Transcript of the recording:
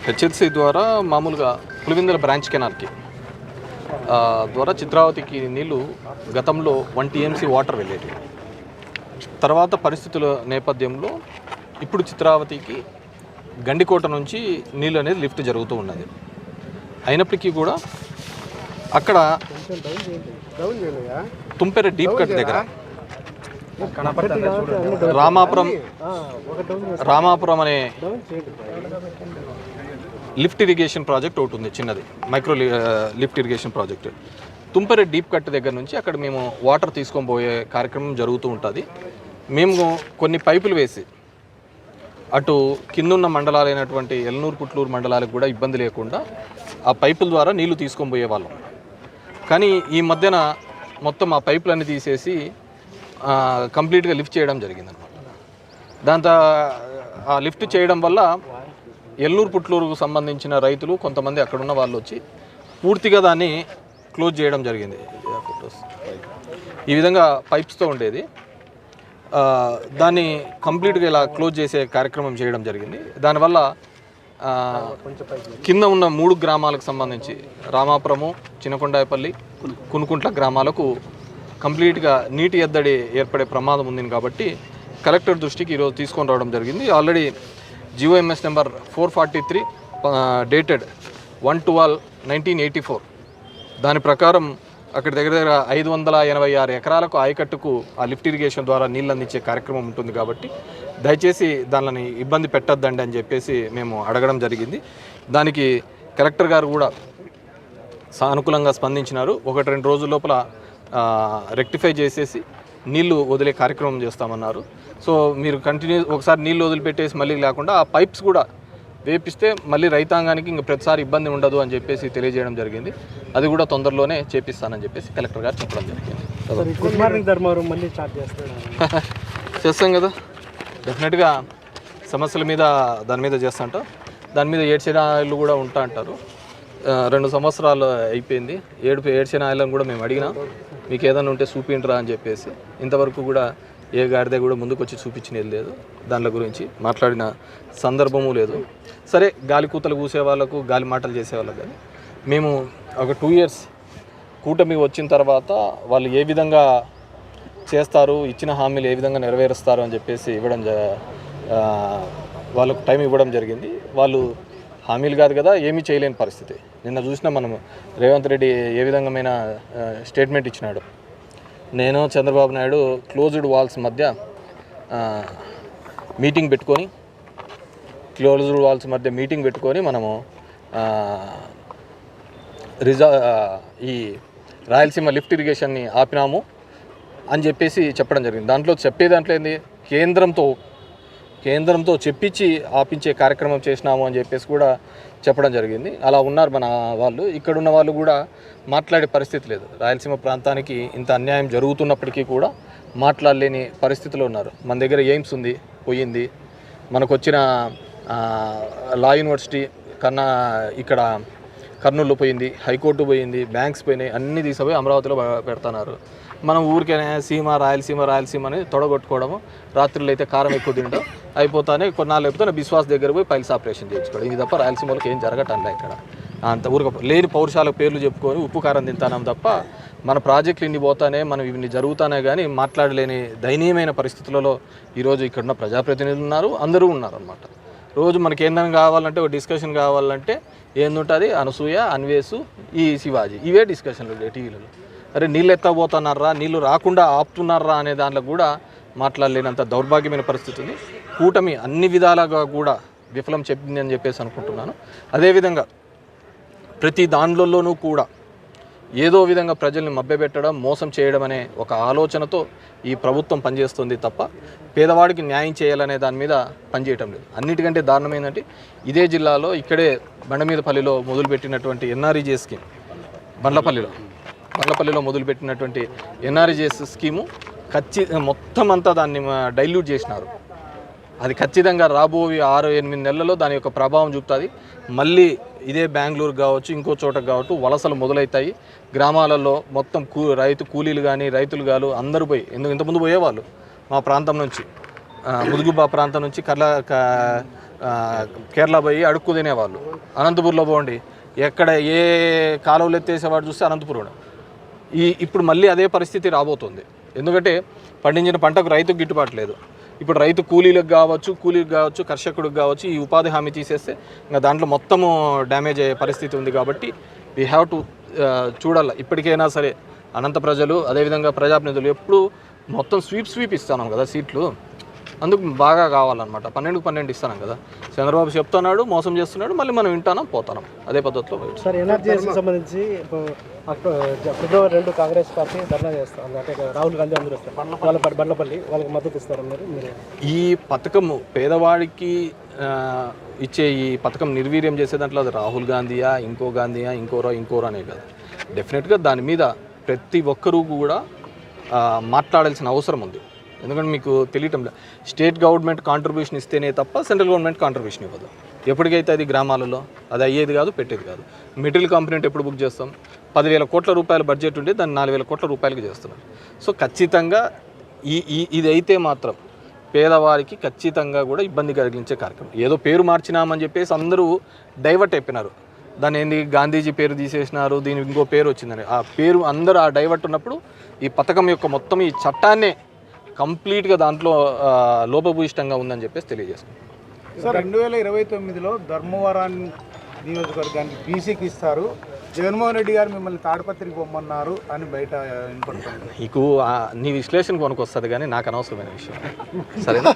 HSC ద్వారా మామూలుగా Pulivendula branch కెనాల్కి ద్వారా చిత్రావతికి నీళ్లు గతంలో 1 TMC వాటర్ వెళ్ళేవి. తర్వాత పరిస్థితుల నేపథ్యంలో ఇప్పుడు చిత్రావతికి గండికోట నుంచి నీళ్ళు అనేది లిఫ్ట్ జరుగుతూ ఉన్నది. అయినప్పటికీ కూడా అక్కడ తుంపెర డీప్ కట్ దగ్గర రామాపురం అనే లిఫ్ట్ ఇరిగేషన్ ప్రాజెక్ట్ ఒకటి ఉంది, చిన్నది micro lift irrigation project. Tumpera deep cut దగ్గర నుంచి అక్కడ మేము వాటర్ తీసుకొని పోయే కార్యక్రమం జరుగుతూ ఉంటుంది. మేము కొన్ని పైపులు వేసి అటు కిందున్న మండలాలైనటువంటి ఎల్నూరు పుట్లూరు మండలాలకు కూడా ఇబ్బంది లేకుండా ఆ పైపుల ద్వారా నీళ్లు తీసుకొని పోయేవాళ్ళం. కానీ ఈ మధ్యన మొత్తం ఆ పైపులన్నీ తీసేసి కంప్లీట్గా లిఫ్ట్ చేయడం జరిగిందన్నమాట. దాంతో ఆ లిఫ్ట్ చేయడం వల్ల ఎల్నూరు పుట్లూరుకు సంబంధించిన రైతులు కొంతమంది అక్కడున్న వాళ్ళు వచ్చి పూర్తిగా దాన్ని క్లోజ్ చేయడం జరిగింది. ఈ విధంగా పైప్స్తో ఉండేది, దాన్ని కంప్లీట్గా ఇలా క్లోజ్ చేసే కార్యక్రమం చేయడం జరిగింది. దానివల్ల కింద ఉన్న 3 గ్రామాలకు సంబంధించి రామాపురము, చిన్నకొండాయపల్లి, కునుకుంట్ల గ్రామాలకు కంప్లీట్గా నీటి ఎద్దడి ఏర్పడే ప్రమాదం ఉంది. కాబట్టి కలెక్టర్ దృష్టికి ఈరోజు తీసుకొని రావడం జరిగింది. ఆల్రెడీ GOMS నెంబర్ 443 డేటెడ్ 1/12/1984 దాని ప్రకారం అక్కడ దగ్గర 586 ఎకరాలకు ఆయకట్టుకు ఆ లిఫ్ట్ ఇరిగేషన్ ద్వారా నీళ్ళు అందించే కార్యక్రమం ఉంటుంది. కాబట్టి దయచేసి దానిని ఇబ్బంది పెట్టద్దండి అని చెప్పేసి మేము అడగడం జరిగింది. దానికి కలెక్టర్ గారు కూడా సానుకూలంగా స్పందించినారు. 1-2 రోజుల లోపల రెక్టిఫై చేసేసి నీళ్లు వదిలే కార్యక్రమం చేస్తామన్నారు. సో మీరు ఒకసారి నీళ్ళు వదిలిపెట్టేసి మళ్ళీ లేకుండా ఆ పైప్స్ కూడా వేపిస్తే మళ్ళీ రైతాంగానికి ఇంక ప్రతిసారి ఇబ్బంది ఉండదు అని చెప్పేసి తెలియజేయడం జరిగింది. అది కూడా తొందరలోనే చేపిస్తానని చెప్పేసి కలెక్టర్ గారు చెప్పడం జరిగింది. చేస్తాం కదా, డెఫినెట్గా సమస్యల మీద దాని మీద చేస్తుంటాం. దాని మీద ఏడ్చిన కూడా ఉంటా అంటారు. 2 సంవత్సరాలు అయిపోయింది. ఏడ్చిన ఆయలను కూడా మేము అడిగినా మీకు ఏదైనా ఉంటే చూపించరా అని చెప్పేసి ఇంతవరకు కూడా ఏ గాడిద కూడా ముందుకు వచ్చి చూపించినది లేదు. దానిల గురించి మాట్లాడిన సందర్భము లేదు. సరే, గాలి కూతలు కూసే వాళ్ళకు, గాలి మాటలు చేసే వాళ్ళకు కానీ మేము ఒక 2 years కూటమి వచ్చిన తర్వాత వాళ్ళు ఏ విధంగా చేస్తారు, ఇచ్చిన హామీలు ఏ విధంగా నెరవేరుస్తారు అని చెప్పేసి వాళ్ళకు టైం ఇవ్వడం జరిగింది. వాళ్ళు హామీలు కాదు కదా, ఏమీ చేయలేని పరిస్థితి. నిన్న చూసినా మనం రేవంత్ రెడ్డి ఏ విధంగా స్టేట్మెంట్ ఇచ్చినాడు. నేను చంద్రబాబు నాయుడు క్లోజ్డ్ వాల్స్ మధ్య మీటింగ్ పెట్టుకొని మనము ఈ రాయలసీమ లిఫ్ట్ ఇరిగేషన్ని ఆపినాము అని చెప్పేసి చెప్పడం జరిగింది. దాంట్లో ఏంది, కేంద్రంతో చెప్పించి ఆపించే కార్యక్రమం చేసినాము అని చెప్పేసి కూడా చెప్పడం జరిగింది. అలా ఉన్నారు మన వాళ్ళు. ఇక్కడున్న వాళ్ళు కూడా మాట్లాడే పరిస్థితి లేదు. రాయలసీమ ప్రాంతానికి ఇంత అన్యాయం జరుగుతున్నప్పటికీ కూడా మాట్లాడలేని పరిస్థితిలో ఉన్నారు. మన దగ్గర ఎయిమ్స్ ఉంది, పోయింది. మనకు వచ్చిన లా యూనివర్సిటీ ఇక్కడ కర్నూలులో పోయింది, హైకోర్టు పోయింది, బ్యాంక్స్ పోయినాయి, అన్నీ తీసుకుపోయి అమరావతిలో పెడుతున్నారు. మనం ఊరికే రాయలసీమ అని తొడగొట్టుకోవడము, రాత్రులు అయితే కారం ఎక్కువ తినడం అయిపోతానే కొన్నాళ్ళు అయిపోతే బిశ్వాస్ దగ్గర పోయి పైల్స్ ఆపరేషన్ చేయించుకోవడం. ఇది తప్ప రాయలసీమలోకి ఏం జరగటంలే. ఇక్కడ అంత ఊరికి లేని పౌరుషాల పేర్లు చెప్పుకొని ఉప్పు కారం తింటాం తప్ప మన ప్రాజెక్టులు ఇన్ని పోతానే, మనం ఇవన్నీ జరుగుతానే కానీ మాట్లాడలేని దయనీయమైన పరిస్థితులలో ఈరోజు ఇక్కడున్న ప్రజాప్రతినిధులు ఉన్నారు, అందరూ ఉన్నారు అన్నమాట. రోజు మనకి ఏందైనా కావాలంటే, ఒక డిస్కషన్ కావాలంటే ఏందుంటుంది, అనసూయ, అన్వేషు, ఈ శివాజీ, ఇవే డిస్కషన్లు టీవీలలో. అరే నీళ్ళు ఎత్తకపోతున్నారా, నీళ్ళు రాకుండా ఆపుతున్నారా అనే దాంట్లో కూడా మాట్లాడలేనంత దౌర్భాగ్యమైన పరిస్థితి ఉంది. కూటమి అన్ని విధాలుగా కూడా విఫలం చెప్పింది అని చెప్పేసి అనుకుంటున్నాను. అదేవిధంగా ప్రతి దాంట్లోనూ కూడా ఏదో విధంగా ప్రజల్ని మభ్యపెట్టడం, మోసం చేయడం అనే ఒక ఆలోచనతో ఈ ప్రభుత్వం పనిచేస్తుంది తప్ప పేదవాడికి న్యాయం చేయాలనే దాని మీద పనిచేయటం లేదు. అన్నిటికంటే దారుణం ఏంటంటే ఇదే జిల్లాలో ఇక్కడే బండమీదపల్లిలో మొదలుపెట్టినటువంటి ఎన్ఆర్ఈజే స్కీమ్, బండ్లపల్లిలో మొదలుపెట్టినటువంటి ఎన్ఆర్ఈజేఎస్ స్కీము మొత్తం అంతా దాన్ని డైల్యూట్ చేసినారు. అది ఖచ్చితంగా రాబోయే 6-8 నెలల్లో దాని యొక్క ప్రభావం చూపుతుంది. మళ్ళీ ఇదే బెంగళూరు కావచ్చు, ఇంకో చోట కావచ్చు, వలసలు మొదలవుతాయి. గ్రామాలలో మొత్తం రైతు కూలీలు కానీ రైతులు కాదు అందరూ పోయి, ఇంతకుముందు పోయేవాళ్ళు మా ప్రాంతం నుంచి, ముదుగుబా ప్రాంతం నుంచి కేరళ పోయి అడుక్కు తినేవాళ్ళు. అనంతపూర్లో పోండి, ఎక్కడ ఏ కాలువలు ఎత్తేసేవాడు చూస్తే అనంతపురం. ఇప్పుడు మళ్ళీ అదే పరిస్థితి రాబోతుంది. ఎందుకంటే పండించిన పంటకు రైతుకు గిట్టుబాటు లేదు. ఇప్పుడు రైతు కూలీలకు కావచ్చు, కర్షకుడికి కావచ్చు, ఈ ఉపాధి హామీ తీసేస్తే ఇంకా దాంట్లో మొత్తము డ్యామేజ్ అయ్యే పరిస్థితి ఉంది. కాబట్టి వీ హ్యావ్ టు చూడాలి. ఇప్పటికైనా సరే అనంత ప్రజలు, అదేవిధంగా ప్రజాప్రతినిధులు ఎప్పుడు మొత్తం స్వీప్ ఇస్తున్నాం కదా సీట్లు, అందుకు బాగా కావాలన్నమాట. 12 ఇస్తున్నాం కదా. చంద్రబాబు చెప్తున్నాడు, మోసం చేస్తున్నాడు, మళ్ళీ మనం వింటానం పోతాం, అదే పద్ధతిలో. సార్ ఎన్ఆర్జీఎస్కి సంబంధించి ఫిబ్రవరి 2 కాంగ్రెస్ పార్టీ ధర్నా చేస్తాం, అంటే రాహుల్ గాంధీ అందరూ వస్తారు, వాళ్ళ బండ్లపల్లి వాళ్ళకి మద్దతు ఇస్తారన్నారు మీరు. ఈ పథకం పేదవాడికి ఇచ్చే ఈ పథకం నిర్వీర్యం చేసే దాంట్లో అది రాహుల్ గాంధీయా, ఇంకోరా అనే కాదు. డెఫినెట్గా దాని మీద ప్రతి ఒక్కరూ కూడా మాట్లాడాల్సిన అవసరం ఉంది. ఎందుకంటే మీకు తెలియటం లేదు, స్టేట్ గవర్నమెంట్ కాంట్రిబ్యూషన్ ఇస్తేనే తప్ప సెంట్రల్ గవర్నమెంట్ కాంట్రిబ్యూషన్ ఇవ్వదు. ఎప్పటికైతే అది గ్రామాలలో అది అయ్యేది కాదు, పెట్టేది కాదు. మెటీరియల్ కంపెనీ ఎప్పుడు బుక్ చేస్తాం? 10,000 కోట్ల రూపాయల బడ్జెట్ ఉంటే దాన్ని 4,000 కోట్ల రూపాయలకి చేస్తున్నారు. సో ఖచ్చితంగా ఇది అయితే మాత్రం పేదవారికి ఖచ్చితంగా కూడా ఇబ్బంది కలిగించే కార్యక్రమం. ఏదో పేరు మార్చినామని చెప్పేసి అందరూ డైవర్ట్ అయిపోయినారు. దాన్ని ఏంది గాంధీజీ పేరు తీసేసినారు, దీనికి ఇంకో పేరు వచ్చిందని. ఆ పేరు అందరూ ఆ డైవర్ట్ ఉన్నప్పుడు ఈ పథకం యొక్క మొత్తం ఈ చట్టాన్నే కంప్లీట్గా దాంట్లో లోపభూయిష్టంగా ఉందని చెప్పేసి తెలియజేస్తున్నాం. సార్ 2029లో ధర్మవరం నియోజకవర్గానికి బీసీకి ఇస్తారు, జగన్మోహన్ రెడ్డి గారు మిమ్మల్ని తాడిపత్రికి పొమ్మన్నారు అని బయట వినపడుతుంది. నీకు నీ విశ్లేషణ కొనుక్కొస్తుంది కానీ నాకు అనవసరమైన విషయం. సరేనా?